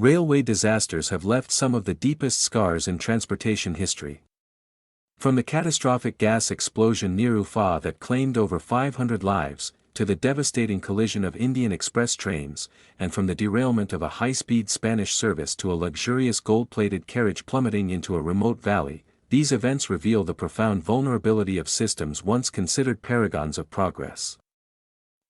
Railway disasters have left some of the deepest scars in transportation history. From the catastrophic gas explosion near Ufa that claimed over 500 lives, to the devastating collision of Indian express trains, and from the derailment of a high-speed Spanish service to a luxurious gold-plated carriage plummeting into a remote valley, these events reveal the profound vulnerability of systems once considered paragons of progress.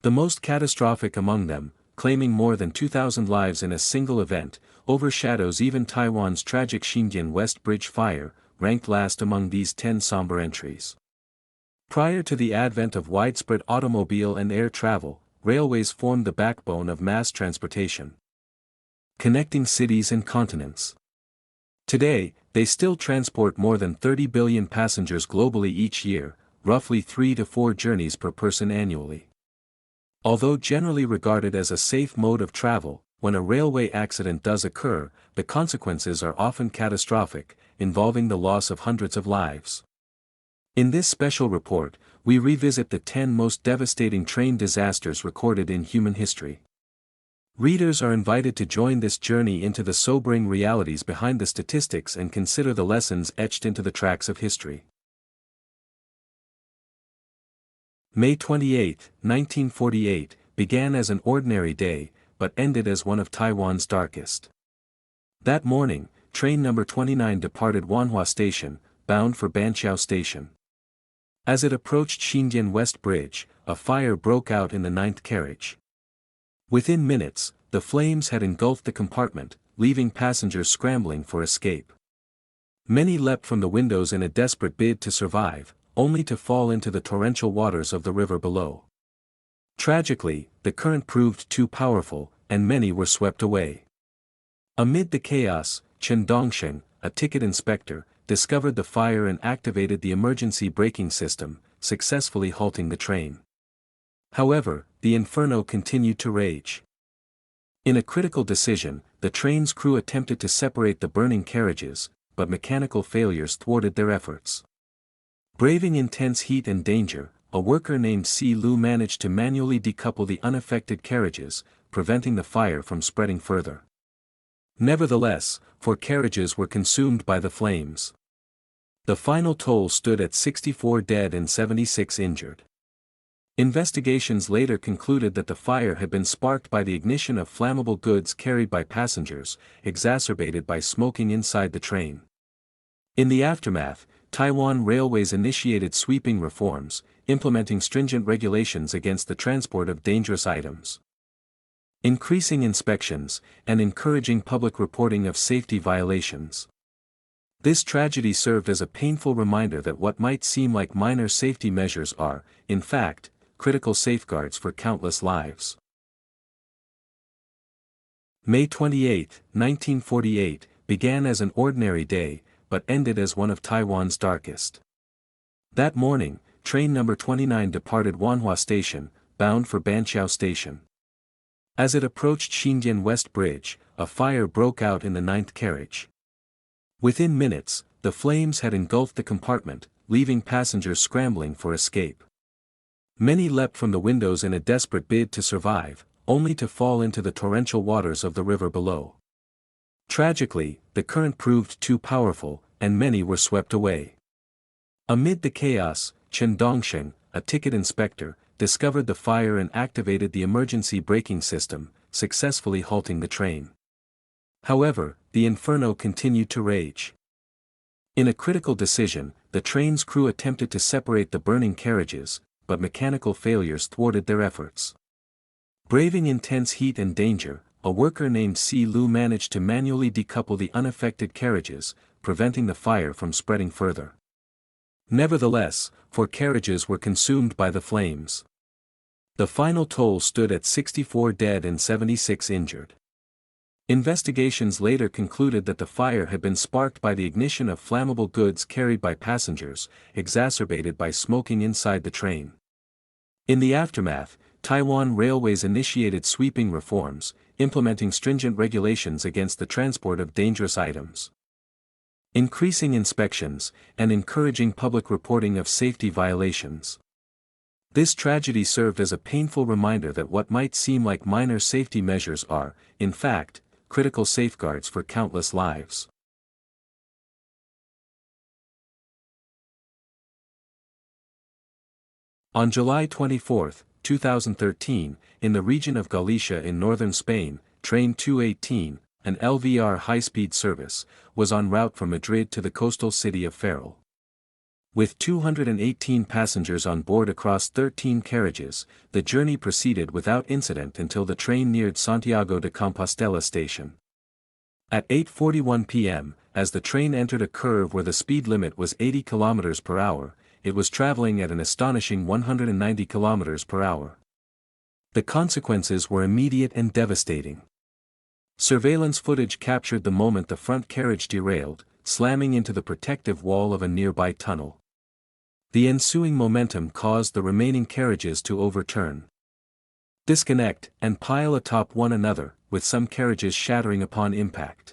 The most catastrophic among them, claiming more than 2,000 lives in a single event, overshadows even Taiwan's tragic Xindian West Bridge fire, ranked last among these 10 somber entries. Prior to the advent of widespread automobile and air travel, railways formed the backbone of mass transportation, connecting cities and continents. Today, they still transport more than 30 billion passengers globally each year, roughly 3 to 4 journeys per person annually. Although generally regarded as a safe mode of travel, when a railway accident does occur, the consequences are often catastrophic, involving the loss of hundreds of lives. In this special report, we revisit the 10 most devastating train disasters recorded in human history. Readers are invited to join this journey into the sobering realities behind the statistics and consider the lessons etched into the tracks of history. May 28, 1948, began as an ordinary day, but ended as one of Taiwan's darkest. That morning, train number 29 departed Wanhua Station, bound for Banqiao Station. As it approached Xindian West Bridge, a fire broke out in the ninth carriage. Within minutes, the flames had engulfed the compartment, leaving passengers scrambling for escape. Many leapt from the windows in a desperate bid to survive, only to fall into the torrential waters of the river below. Tragically, the current proved too powerful, and many were swept away. Amid the chaos, Chen Dongsheng, a ticket inspector, discovered the fire and activated the emergency braking system, successfully halting the train. However, the inferno continued to rage. In a critical decision, the train's crew attempted to separate the burning carriages, but mechanical failures thwarted their efforts. Braving intense heat and danger, a worker named Si Lu managed to manually decouple the unaffected carriages, preventing the fire from spreading further. Nevertheless, 4 carriages were consumed by the flames. The final toll stood at 64 dead and 76 injured. Investigations later concluded that the fire had been sparked by the ignition of flammable goods carried by passengers, exacerbated by smoking inside the train. In the aftermath, Taiwan Railways initiated sweeping reforms, implementing stringent regulations against the transport of dangerous items, increasing inspections, and encouraging public reporting of safety violations. This tragedy served as a painful reminder that what might seem like minor safety measures are, in fact, critical safeguards for countless lives. May 28, 1948, began as an ordinary day, but ended as one of Taiwan's darkest. That morning, train number 29 departed Wanhua Station, bound for Banqiao Station. As it approached Xindian West Bridge, a fire broke out in the ninth carriage. Within minutes, the flames had engulfed the compartment, leaving passengers scrambling for escape. Many leapt from the windows in a desperate bid to survive, only to fall into the torrential waters of the river below. Tragically, the current proved too powerful, and many were swept away. Amid the chaos, Chen Dongsheng, a ticket inspector, discovered the fire and activated the emergency braking system, successfully halting the train. However, the inferno continued to rage. In a critical decision, the train's crew attempted to separate the burning carriages, but mechanical failures thwarted their efforts. Braving intense heat and danger, a worker named Si Lu managed to manually decouple the unaffected carriages, preventing the fire from spreading further. Nevertheless, 4 carriages were consumed by the flames. The final toll stood at 64 dead and 76 injured. Investigations later concluded that the fire had been sparked by the ignition of flammable goods carried by passengers, exacerbated by smoking inside the train. In the aftermath, Taiwan Railways initiated sweeping reforms, implementing stringent regulations against the transport of dangerous items, increasing inspections, and encouraging public reporting of safety violations. This tragedy served as a painful reminder that what might seem like minor safety measures are, in fact, critical safeguards for countless lives. On July 24, 2013, in the region of Galicia in northern Spain, Train 218, an LVR high-speed service, was en route from Madrid to the coastal city of Ferrol. With 218 passengers on board across 13 carriages, the journey proceeded without incident until the train neared Santiago de Compostela station. At 8:41 p.m., as the train entered a curve where the speed limit was 80 km per hour, it was traveling at an astonishing 190 km per hour. The consequences were immediate and devastating. Surveillance footage captured the moment the front carriage derailed, slamming into the protective wall of a nearby tunnel. The ensuing momentum caused the remaining carriages to overturn, disconnect, and pile atop one another, with some carriages shattering upon impact.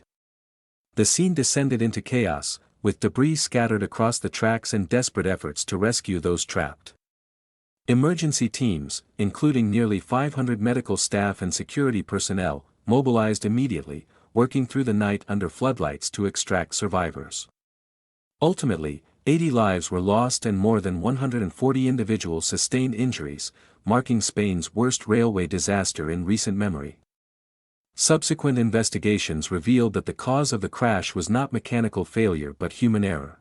The scene descended into chaos, with debris scattered across the tracks and desperate efforts to rescue those trapped. Emergency teams, including nearly 500 medical staff and security personnel, mobilized immediately, working through the night under floodlights to extract survivors. Ultimately, 80 lives were lost and more than 140 individuals sustained injuries, marking Spain's worst railway disaster in recent memory. Subsequent investigations revealed that the cause of the crash was not mechanical failure but human error.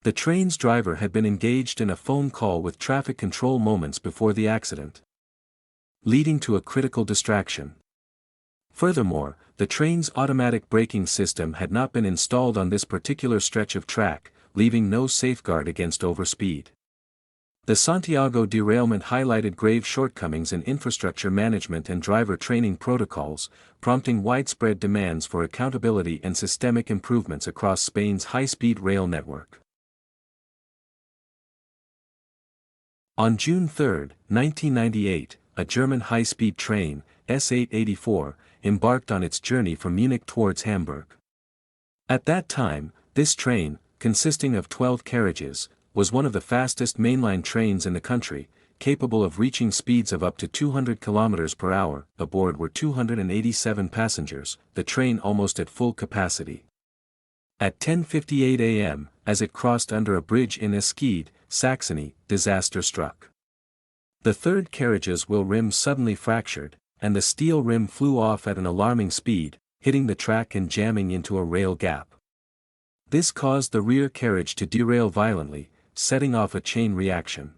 The train's driver had been engaged in a phone call with traffic control moments before the accident, leading to a critical distraction. Furthermore, the train's automatic braking system had not been installed on this particular stretch of track, leaving no safeguard against overspeed. The Santiago derailment highlighted grave shortcomings in infrastructure management and driver training protocols, prompting widespread demands for accountability and systemic improvements across Spain's high-speed rail network. On June 3, 1998, a German high-speed train, S884, embarked on its journey from Munich towards Hamburg. At that time, this train, consisting of 12 carriages, was one of the fastest mainline trains in the country, capable of reaching speeds of up to 200 km per hour. Aboard were 287 passengers, the train almost at full capacity. At 10:58 a.m., as it crossed under a bridge in Eschede, Saxony, disaster struck. The third carriage's wheel rim suddenly fractured, and the steel rim flew off at an alarming speed, hitting the track and jamming into a rail gap. This caused the rear carriage to derail violently, setting off a chain reaction.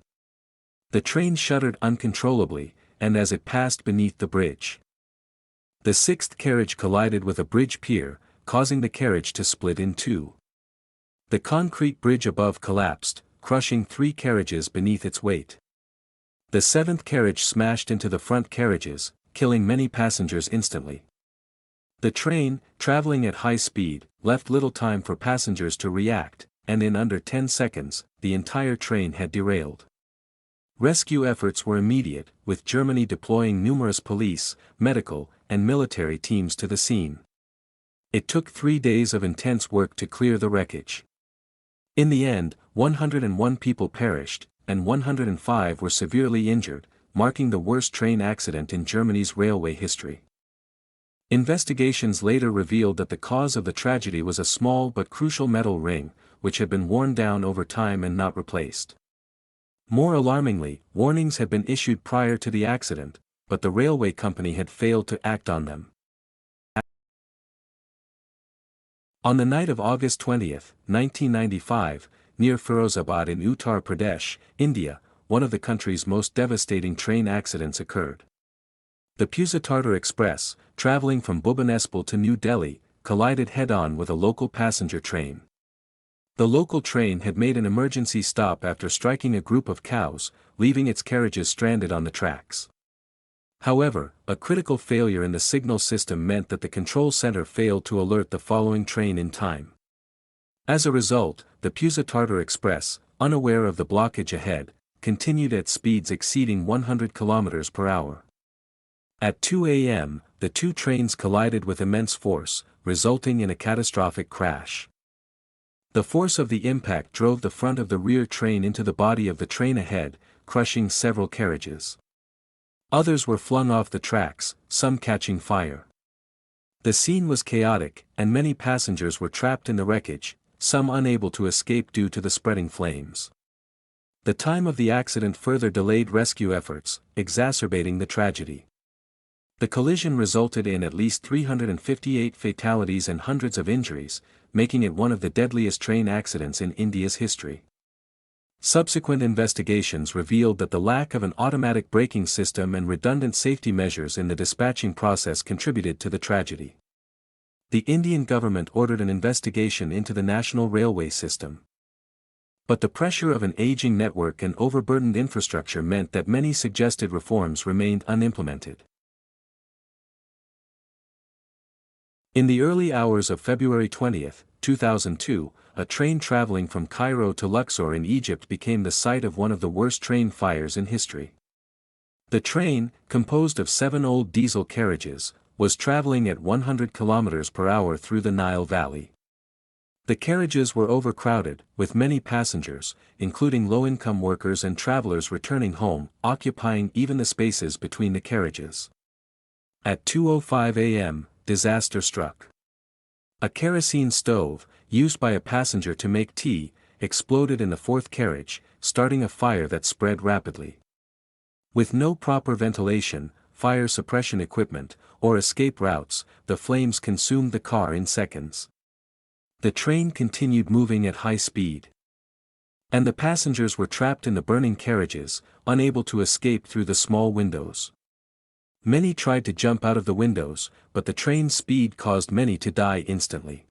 The train shuddered uncontrollably, and as it passed beneath the bridge, the sixth carriage collided with a bridge pier, causing the carriage to split in two. The concrete bridge above collapsed, crushing 3 carriages beneath its weight. The seventh carriage smashed into the front carriages, killing many passengers instantly. The train, traveling at high speed, left little time for passengers to react, and in under 10 seconds, the entire train had derailed. Rescue efforts were immediate, with Germany deploying numerous police, medical, and military teams to the scene. It took 3 days of intense work to clear the wreckage. In the end, 101 people perished, and 105 were severely injured, marking the worst train accident in Germany's railway history. Investigations later revealed that the cause of the tragedy was a small but crucial metal ring, which had been worn down over time and not replaced. More alarmingly, warnings had been issued prior to the accident, but the railway company had failed to act on them. On the night of August 20, 1995, near Firozabad in Uttar Pradesh, India, one of the country's most devastating train accidents occurred. The Pusatartar Express, traveling from Bhubaneswar to New Delhi, collided head-on with a local passenger train. The local train had made an emergency stop after striking a group of cows, leaving its carriages stranded on the tracks. However, a critical failure in the signal system meant that the control center failed to alert the following train in time. As a result, the Pusatartar Express, unaware of the blockage ahead, continued at speeds exceeding 100 km per hour. At 2 a.m., the two trains collided with immense force, resulting in a catastrophic crash. The force of the impact drove the front of the rear train into the body of the train ahead, crushing several carriages. Others were flung off the tracks, some catching fire. The scene was chaotic, and many passengers were trapped in the wreckage, some unable to escape due to the spreading flames. The time of the accident further delayed rescue efforts, exacerbating the tragedy. The collision resulted in at least 358 fatalities and hundreds of injuries, making it one of the deadliest train accidents in India's history. Subsequent investigations revealed that the lack of an automatic braking system and redundant safety measures in the dispatching process contributed to the tragedy. The Indian government ordered an investigation into the national railway system. But the pressure of an aging network and overburdened infrastructure meant that many suggested reforms remained unimplemented. In the early hours of February 20, 2002, a train traveling from Cairo to Luxor in Egypt became the site of one of the worst train fires in history. The train, composed of 7 old diesel carriages, was traveling at 100 km per hour through the Nile Valley. The carriages were overcrowded, with many passengers, including low-income workers and travelers returning home, occupying even the spaces between the carriages. At 2:05 a.m., disaster struck. A kerosene stove, used by a passenger to make tea, exploded in the fourth carriage, starting a fire that spread rapidly. With no proper ventilation, fire suppression equipment, or escape routes, the flames consumed the car in seconds. The train continued moving at high speed. And the passengers were trapped in the burning carriages, unable to escape through the small windows. Many tried to jump out of the windows, but the train's speed caused many to die instantly.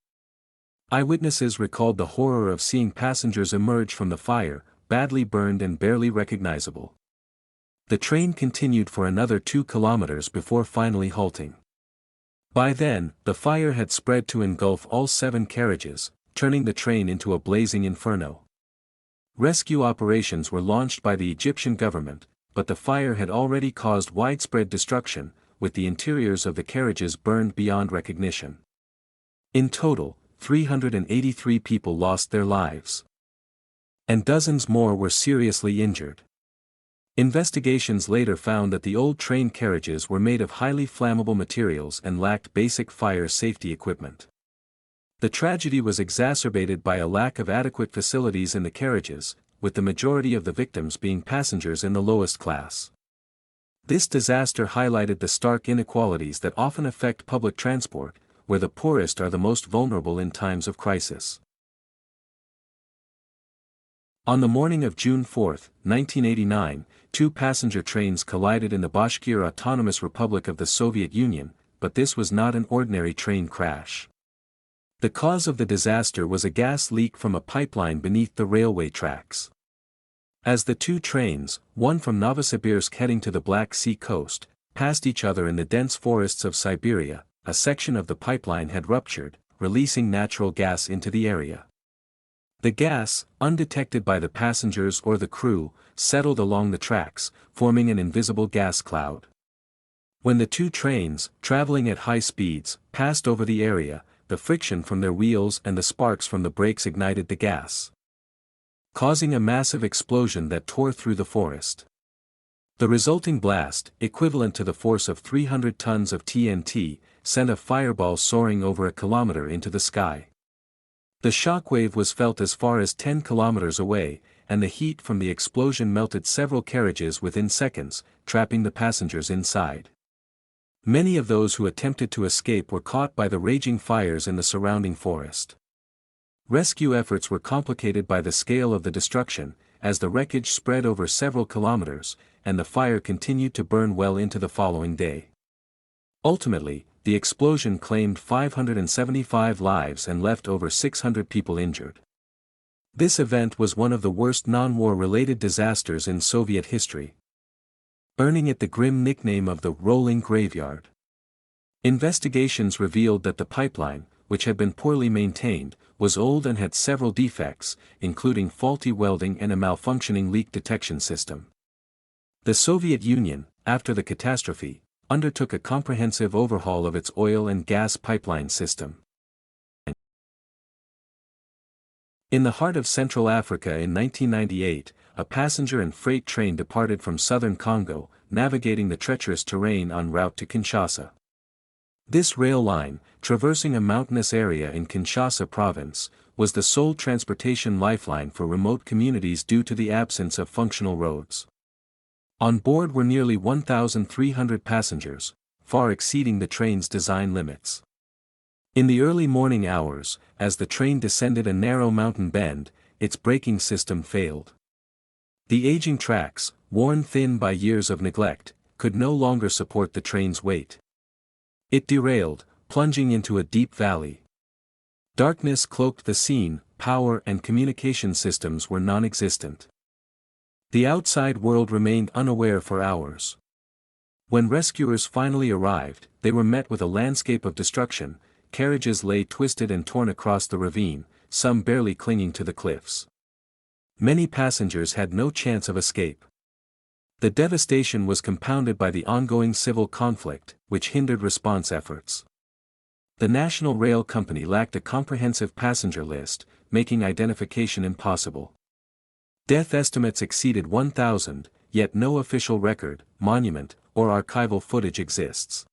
Eyewitnesses recalled the horror of seeing passengers emerge from the fire, badly burned and barely recognizable. The train continued for another 2 kilometers before finally halting. By then, the fire had spread to engulf all 7 carriages, turning the train into a blazing inferno. Rescue operations were launched by the Egyptian government, but the fire had already caused widespread destruction, with the interiors of the carriages burned beyond recognition. In total, 383 people lost their lives. And dozens more were seriously injured. Investigations later found that the old train carriages were made of highly flammable materials and lacked basic fire safety equipment. The tragedy was exacerbated by a lack of adequate facilities in the carriages, with the majority of the victims being passengers in the lowest class. This disaster highlighted the stark inequalities that often affect public transport, where the poorest are the most vulnerable in times of crisis. On the morning of June 4, 1989, 2 passenger trains collided in the Bashkir Autonomous Republic of the Soviet Union, but this was not an ordinary train crash. The cause of the disaster was a gas leak from a pipeline beneath the railway tracks. As the 2 trains, one from Novosibirsk heading to the Black Sea coast, passed each other in the dense forests of Siberia, a section of the pipeline had ruptured, releasing natural gas into the area. The gas, undetected by the passengers or the crew, settled along the tracks, forming an invisible gas cloud. When the 2 trains, traveling at high speeds, passed over the area, the friction from their wheels and the sparks from the brakes ignited the gas, causing a massive explosion that tore through the forest. The resulting blast, equivalent to the force of 300 tons of TNT, sent a fireball soaring over a kilometer into the sky. The shockwave was felt as far as 10 kilometers away, and the heat from the explosion melted several carriages within seconds, trapping the passengers inside. Many of those who attempted to escape were caught by the raging fires in the surrounding forest. Rescue efforts were complicated by the scale of the destruction, as the wreckage spread over several kilometers, and the fire continued to burn well into the following day. Ultimately, the explosion claimed 575 lives and left over 600 people injured. This event was one of the worst non-war-related disasters in Soviet history, earning it the grim nickname of the rolling graveyard. Investigations revealed that the pipeline, which had been poorly maintained, was old and had several defects, including faulty welding and a malfunctioning leak detection system. The Soviet Union, after the catastrophe, undertook a comprehensive overhaul of its oil and gas pipeline system. In the heart of Central Africa in 1998, a passenger and freight train departed from southern Congo, navigating the treacherous terrain en route to Kinshasa. This rail line, traversing a mountainous area in Kinshasa province, was the sole transportation lifeline for remote communities due to the absence of functional roads. On board were nearly 1,300 passengers, far exceeding the train's design limits. In the early morning hours, as the train descended a narrow mountain bend, its braking system failed. The aging tracks, worn thin by years of neglect, could no longer support the train's weight. It derailed, plunging into a deep valley. Darkness cloaked the scene, power and communication systems were non-existent. The outside world remained unaware for hours. When rescuers finally arrived, they were met with a landscape of destruction. Carriages lay twisted and torn across the ravine, some barely clinging to the cliffs. Many passengers had no chance of escape. The devastation was compounded by the ongoing civil conflict, which hindered response efforts. The National Rail Company lacked a comprehensive passenger list, making identification impossible. Death estimates exceeded 1,000, yet no official record, monument, or archival footage exists.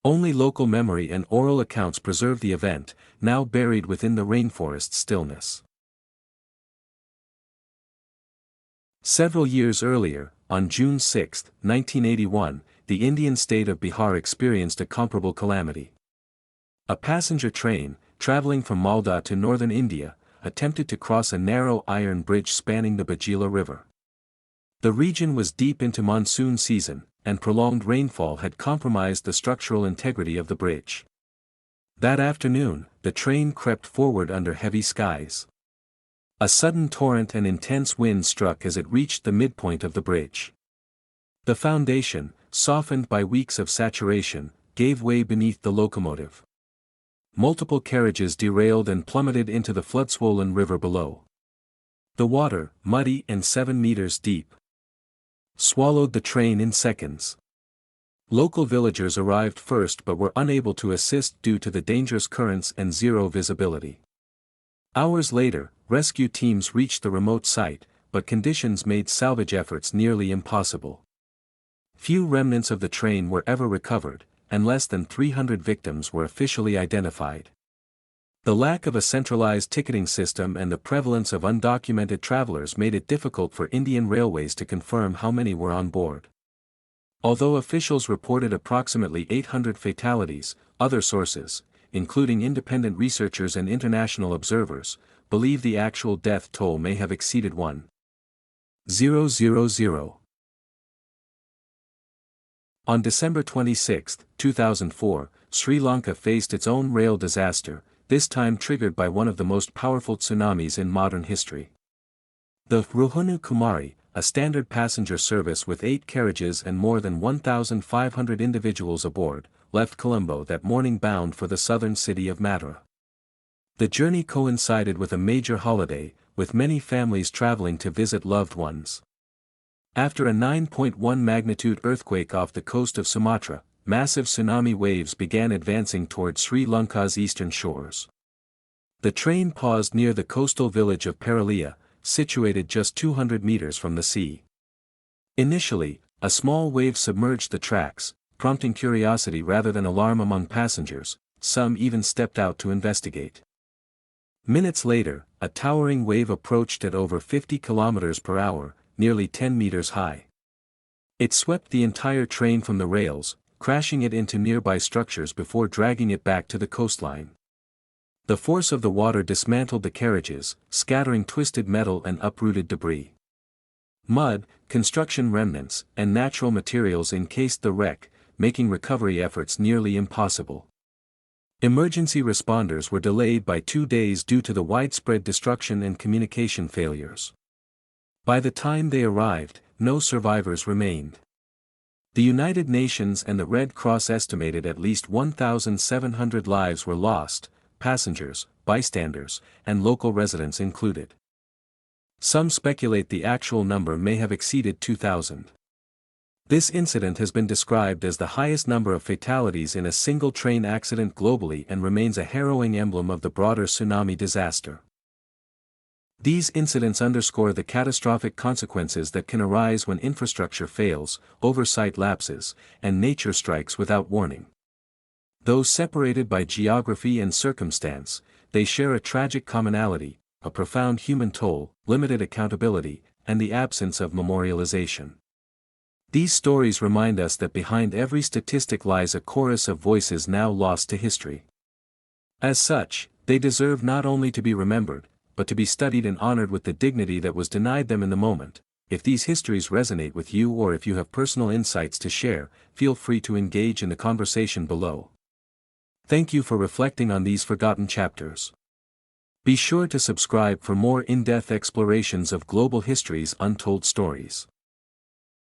Only local memory and oral accounts preserve the event, now buried within the rainforest's stillness. Several years earlier, on June 6, 1981, the Indian state of Bihar experienced a comparable calamity. A passenger train, traveling from Malda to northern India, attempted to cross a narrow iron bridge spanning the Bajila River. The region was deep into monsoon season, and prolonged rainfall had compromised the structural integrity of the bridge. That afternoon, the train crept forward under heavy skies. A sudden torrent and intense wind struck as it reached the midpoint of the bridge. The foundation, softened by weeks of saturation, gave way beneath the locomotive. Multiple carriages derailed and plummeted into the flood-swollen river below. The water, muddy and 7 meters deep, swallowed the train in seconds. Local villagers arrived first but were unable to assist due to the dangerous currents and zero visibility. Hours later, rescue teams reached the remote site, but conditions made salvage efforts nearly impossible. Few remnants of the train were ever recovered, and less than 300 victims were officially identified. The lack of a centralized ticketing system and the prevalence of undocumented travelers made it difficult for Indian Railways to confirm how many were on board. Although officials reported approximately 800 fatalities, other sources, including independent researchers and international observers, believe the actual death toll may have exceeded 1,000. On December 26, 2004, Sri Lanka faced its own rail disaster, this time triggered by one of the most powerful tsunamis in modern history. The Ruhunu Kumari, a standard passenger service with 8 carriages and more than 1,500 individuals aboard, left Colombo that morning bound for the southern city of Madurai. The journey coincided with a major holiday, with many families traveling to visit loved ones. After a 9.1 magnitude earthquake off the coast of Sumatra, massive tsunami waves began advancing toward Sri Lanka's eastern shores. The train paused near the coastal village of Paralia, situated just 200 meters from the sea. Initially, a small wave submerged the tracks, prompting curiosity rather than alarm among passengers. Some even stepped out to investigate. Minutes later, a towering wave approached at over 50 kilometers per hour, nearly 10 meters high. It swept the entire train from the rails, crashing it into nearby structures before dragging it back to the coastline. The force of the water dismantled the carriages, scattering twisted metal and uprooted debris. Mud, construction remnants, and natural materials encased the wreck, making recovery efforts nearly impossible. Emergency responders were delayed by 2 days due to the widespread destruction and communication failures. By the time they arrived, no survivors remained. The United Nations and the Red Cross estimated at least 1,700 lives were lost, passengers, bystanders, and local residents included. Some speculate the actual number may have exceeded 2,000. This incident has been described as the highest number of fatalities in a single train accident globally and remains a harrowing emblem of the broader tsunami disaster. These incidents underscore the catastrophic consequences that can arise when infrastructure fails, oversight lapses, and nature strikes without warning. Though separated by geography and circumstance, they share a tragic commonality, a profound human toll, limited accountability, and the absence of memorialization. These stories remind us that behind every statistic lies a chorus of voices now lost to history. As such, they deserve not only to be remembered, but to be studied and honored with the dignity that was denied them in the moment. If these histories resonate with you or if you have personal insights to share, feel free to engage in the conversation below. Thank you for reflecting on these forgotten chapters. Be sure to subscribe for more in-depth explorations of global history's untold stories.